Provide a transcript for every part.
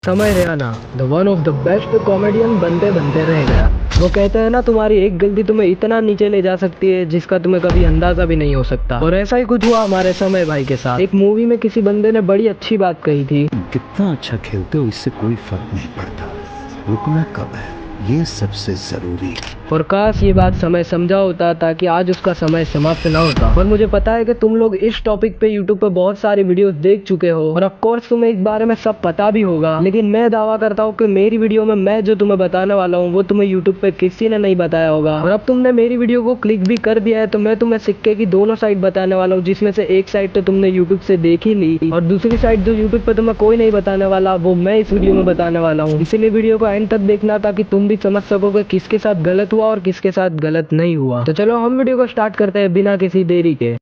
समय Raina the one of the best comedian बनते बनते रह गया। वो कहते हैं ना, तुम्हारी एक गलती तुम्हें इतना नीचे ले जा सकती है जिसका तुम्हें कभी अंदाजा भी नहीं हो सकता। और ऐसा ही कुछ हुआ हमारे समय भाई के साथ। एक मूवी में किसी बंदे ने बड़ी अच्छी बात कही थी, कितना अच्छा खेलते हो इससे कोई फर्क नहीं पड़ता, रुकना कब है ये सबसे जरूरी है। और काश ये बात समय समझा होता ताकि आज उसका समय समाप्त ना होता। और मुझे पता है कि तुम लोग इस टॉपिक पे यूट्यूब पे बहुत सारी वीडियोस देख चुके हो और ऑफ कोर्स तुम्हें इस बारे में सब पता भी होगा, लेकिन मैं दावा करता हूँ कि मेरी वीडियो में मैं जो तुम्हें बताने वाला हूँ वो तुम्हें यूट्यूब पे किसी ने नहीं बताया होगा। और अब तुमने मेरी वीडियो को क्लिक भी कर दिया है तो मैं तुम्हें सिक्के की दोनों साइड बताने वाला हूँ, जिसमें से एक साइड तो तुमने यूट्यूब से देख ही ली और दूसरी साइड जो यूट्यूब पे तुम्हें कोई नहीं बताने वाला वो मैं इस वीडियो में बताने वाला हूँ। इसीलिए वीडियो को एंड तक देखना ताकि तुम भी समझ सको किसके साथ गलत हुआ और किसके साथ गलत नहीं हुआ। तो चलो हम वीडियो को स्टार्ट करते हैं बिना किसी देरी के।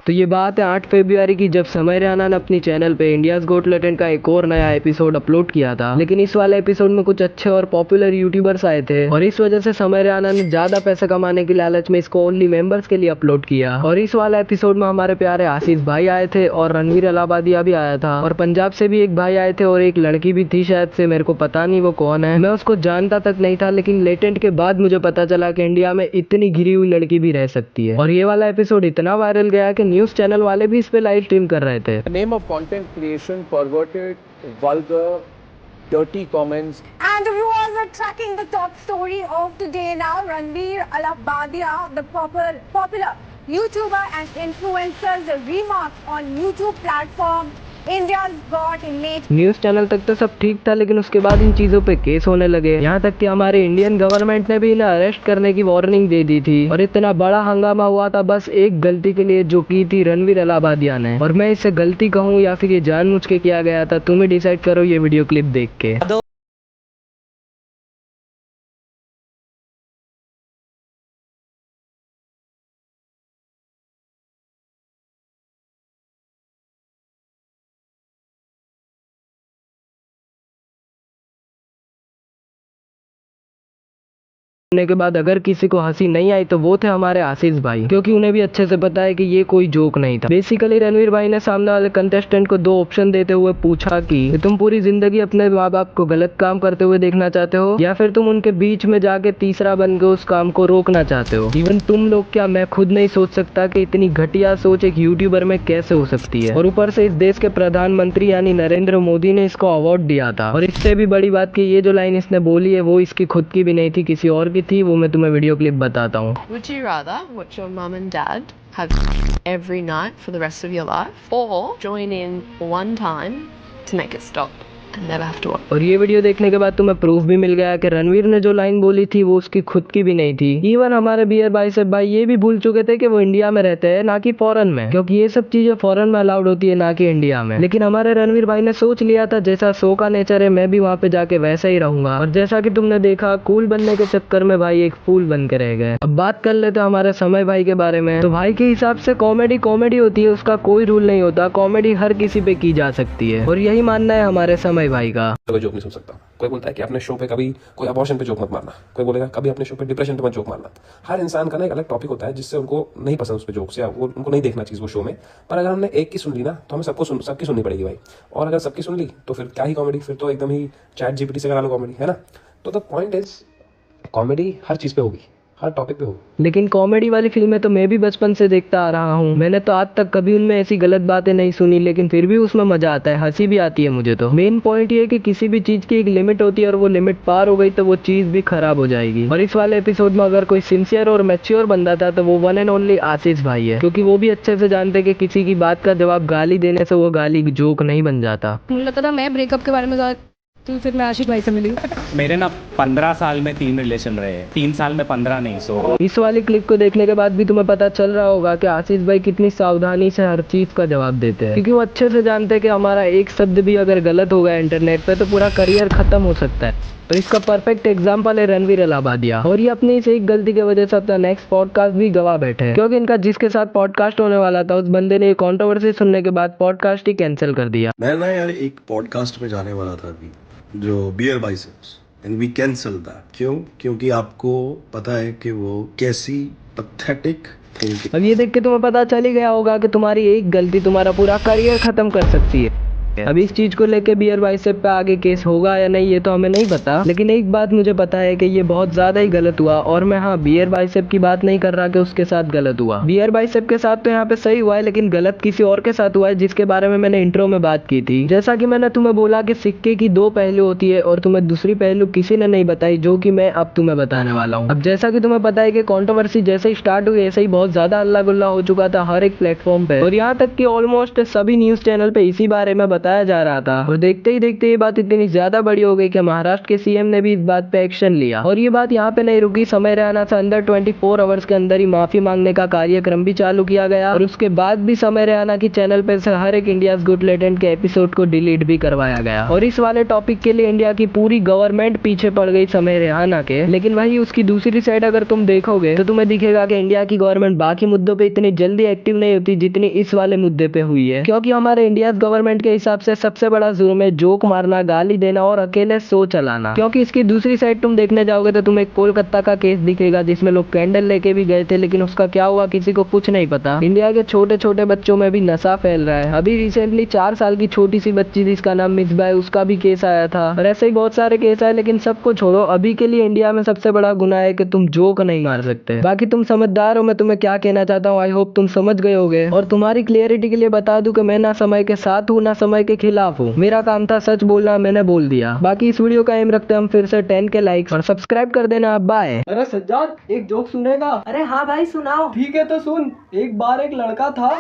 तो ये बात है 8 फरवरी की, जब समय रैना ने अपनी चैनल पे इंडियाज गॉट टैलेंट का एक और नया एपिसोड अपलोड किया था। लेकिन इस वाले एपिसोड में कुछ अच्छे और पॉपुलर यूट्यूबर्स आए थे और इस वजह से समय रैना ने ज्यादा पैसे कमाने की लालच में इसको ओनली मेंबर्स के लिए अपलोड किया। और इस वाले एपिसोड में हमारे प्यारे आशीष भाई आए थे और रणवीर अलाहाबादिया भी आया था और पंजाब से भी एक भाई आए थे और एक लड़की भी थी, शायद से, मेरे को पता नहीं वो कौन है। मैं उसको जानता तक नहीं था, लेकिन लेटेंट के बाद मुझे पता चला कि इंडिया में इतनी घिरी हुई लड़की भी रह सकती है। और ये वाला एपिसोड इतना वायरल गया कि न्यूज चैनल वाले भी इस पे लाइव स्ट्रीम कर रहे थे। Name of content creation, perverted, vulgar, dirty comments. And the viewers are tracking the top story of the day now. Ranveer Aladbadia, the popular YouTuber and influencer's remarks on YouTube platform India's Got Talent. News channel तक तो सब ठीक था, लेकिन उसके बाद इन चीजों पे केस होने लगे। यहाँ तक कि हमारे इंडियन गवर्नमेंट ने भी इन्हें अरेस्ट करने की वार्निंग दे दी थी और इतना बड़ा हंगामा हुआ था बस एक गलती के लिए जो की थी रणवीर अलाहाबादिया ने। और मैं इसे गलती कहूँ या फिर ये जानबूझ के किया गया था, तुम ही डिसाइड करो ये वीडियो क्लिप देख के। के बाद अगर किसी को हंसी नहीं आई तो वो थे हमारे आशीष भाई, क्योंकि उन्हें भी अच्छे से पता है कि ये कोई जोक नहीं था। बेसिकली रणवीर भाई ने सामने वाले कंटेस्टेंट को दो ऑप्शन देते हुए पूछा कि तुम पूरी जिंदगी अपने माँ बाप को गलत काम करते हुए देखना चाहते हो या फिर तुम उनके बीच में जाके तीसरा बन के उस काम को रोकना चाहते हो। इवन तुम लोग क्या, मैं खुद नहीं सोच सकता कि इतनी घटिया सोच एक यूट्यूबर में कैसे हो सकती है। और ऊपर से इस देश के प्रधानमंत्री यानी नरेंद्र मोदी ने इसको अवार्ड दिया था। और इससे भी बड़ी बात की ये जो लाइन इसने बोली है वो इसकी खुद की भी नहीं थी, किसी और की थी। वो मैं तुम्हें वीडियो क्लिप बताता हूँ। Would you rather watch your mum and dad have every night for the rest of your life or join in one time to make it stop and never have to watch? और ये video देखने के बाद तुम्हें proof भी मिल गया कि रणवीर ने जो लाइन बोली थी वो उसकी खुद की भी नहीं थी। इवन हमारे बियर भाई से भाई ये भी भूल चुके थे कि वो इंडिया में रहते हैं ना कि फॉरेन में, क्योंकि ये सब चीजें फॉरेन में अलाउड होती है ना कि इंडिया में। लेकिन हमारे रणवीर भाई ने सोच लिया था जैसा शो का नेचर है मैं भी वहाँ पे जाके वैसा ही रहूंगा। और जैसा कि तुमने देखा, कूल बनने के चक्कर में भाई एक फूल बन के रह गए। अब बात कर लेते हमारे समय भाई के बारे में। तो भाई के हिसाब से कॉमेडी कॉमेडी होती है, उसका कोई रूल नहीं होता। कॉमेडी हर किसी पे की जा सकती है और यही मानना है हमारे समय भाई का। जोक नहीं सुन सकता। कोई बोलता है कि अपने शो पे कभी कोई अबॉर्शन पे जोक मत मारना, कोई बोलेगा कभी अपने शो पे डिप्रेशन पे मत जोक मारना। हर इंसान का ना एक अलग टॉपिक होता है जिससे उनको नहीं पसंद उस पे जोक्स या वो उनको नहीं देखना चीज वो शो में। पर अगर हमने एक की सुन ली ना तो हमें सबकी सुननी पड़ेगी भाई। और अगर सबकी सुन ली तो फिर क्या ही कॉमेडी, फिर तो एकदम ही चैट जीपीटी से करा लो कॉमेडी, है ना। तो द पॉइंट इज कॉमेडी हर चीज पे होगी, हर टॉपिक पे हो। लेकिन कॉमेडी वाली फिल्में तो मैं भी बचपन से देखता आ रहा हूँ। मैंने तो आज तक कभी उनमें ऐसी गलत बातें नहीं सुनी, लेकिन फिर भी उसमें मजा आता है, हंसी भी आती है मुझे। तो मेन पॉइंट ये है कि किसी भी चीज की एक लिमिट होती है और वो लिमिट पार हो गई तो वो चीज भी खराब हो जाएगी। और इस वाले एपिसोड में अगर कोई सिंसियर और मैच्योर बंदा था तो वो वन एंड ओनली आशीष भाई है, क्योंकि वो भी अच्छे से जानते कि किसी की बात का जवाब गाली देने से वो गाली जोक नहीं बन जाता। मुझे लगता था मैं ब्रेकअप के बारे में तो फिर मैं आशीष भाई से मिली। मेरे ना 15 साल में 3 रिलेशन रहे, 3 साल में 15 नहीं। सो इस वाली क्लिप को देखने के बाद भी तुम्हें पता चल रहा होगा कि आशीष भाई कितनी सावधानी से हर चीज का जवाब देते हैं, क्योंकि वो अच्छे से जानते हैं कि हमारा एक शब्द भी अगर गलत हो गया इंटरनेट पे तो पूरा करियर खत्म हो सकता है। तो इसका परफेक्ट एग्जांपल है रणवीर अलाहाबादिया। और ये अपनी इस एक गलती की वजह से अपना नेक्स्ट पॉडकास्ट भी गवा बैठे हैं, क्योंकि इनका जिसके साथ पॉडकास्ट होने वाला था उस बंदे ने कंट्रोवर्सी सुनने के बाद पॉडकास्ट ही कैंसिल कर दिया। मैं ना यार एक पॉडकास्ट में जाने वाला था अभी, जो bear biceps, and we cancel that. क्योंकि आपको पता है कि वो कैसी पैथेटिक थैंक यू। अब ये देख के तुम्हें पता चल ही गया होगा कि तुम्हारी एक गलती तुम्हारा पूरा करियर खत्म कर सकती है। अब इस चीज को लेके बियर बाइसेप पे आगे केस होगा या नहीं ये तो हमें नहीं पता, लेकिन एक बात मुझे पता है कि ये बहुत ज्यादा ही गलत हुआ। और मैं हाँ बियर बाइसेप की बात नहीं कर रहा कि उसके साथ गलत हुआ, बियर बाइसेप के साथ तो यहाँ पे सही हुआ है, लेकिन गलत किसी और के साथ हुआ है जिसके बारे में मैंने इंट्रो में बात की थी। जैसा कि मैंने तुम्हें बोला कि सिक्के की दो पहलू होती है और तुम्हें दूसरी पहलू किसी ने नहीं बताई, जो कि मैं अब तुम्हें बताने वाला हूँ। अब जैसा कि तुम्हें पता है कि कंट्रोवर्सी जैसे ही स्टार्ट हुई ऐसे ही बहुत ज्यादा हल्ला गुल्ला हो चुका था हर एक प्लेटफॉर्म पे, और यहाँ तक कि ऑलमोस्ट सभी न्यूज चैनल पे इसी बारे में बताया जा रहा था। और देखते ही देखते ये बात इतनी ज्यादा बड़ी हो गई कि महाराष्ट्र के सीएम ने भी इस बात पे एक्शन लिया। और ये बात यहाँ पे नहीं रुकी, समय रैना से अंदर 24 आवर्स के अंदर ही माफी मांगने का कार्यक्रम भी चालू किया गया, और उसके बाद भी समय रैना की चैनल पे से हर एक इंडियाज गुड लेटेंट के एपिसोड को डिलीट भी करवाया गया। और इस वाले टॉपिक के लिए इंडिया की पूरी गवर्नमेंट पीछे पड़ गई समय रैना के। लेकिन वही उसकी दूसरी साइड अगर तुम देखोगे तो तुम्हें दिखेगा कि इंडिया की गवर्नमेंट बाकी मुद्दों पे इतनी जल्दी एक्टिव नहीं होती जितनी इस वाले मुद्दे पे हुई है, क्योंकि हमारे इंडिया गवर्नमेंट के हिसाब से सबसे बड़ा जुर्म है जोक मारना, गाली देना और अकेले शो चलाना। क्योंकि इसकी दूसरी साइड तुम देखने जाओगे तो तुम्हें कोलकाता का केस दिखेगा जिसमें लोग कैंडल लेके भी गए थे, लेकिन उसका क्या हुआ किसी को कुछ नहीं पता। इंडिया के छोटे छोटे बच्चों में भी नशा फैल रहा है। अभी रिसेंटली 4 साल की छोटी सी बच्ची जिसका नाम मिसबा है उसका भी केस आया था, और ऐसे ही बहुत सारे केस आए। लेकिन सबको छोड़ो, अभी के लिए इंडिया में सबसे बड़ा गुनाह है कि तुम जोक नहीं मार सकते। बाकी तुम समझदार हो, मैं तुम्हें क्या कहना चाहता हूँ आई होप तुम समझ गए होगे। और तुम्हारी क्लियरिटी के लिए बता दूं कि मैं ना समय के साथ हूँ ना समय के खिलाफ हूँ, मेरा काम था सच बोलना, मैंने बोल दिया। बाकी इस वीडियो का एम रखते हैं हम फिर से 10 के लाइक्स, और सब्सक्राइब कर देना। बाय। अरे सज्जाद एक जोक सुनेगा? अरे हाँ भाई सुनाओ। ठीक है तो सुन। एक बार एक लड़का था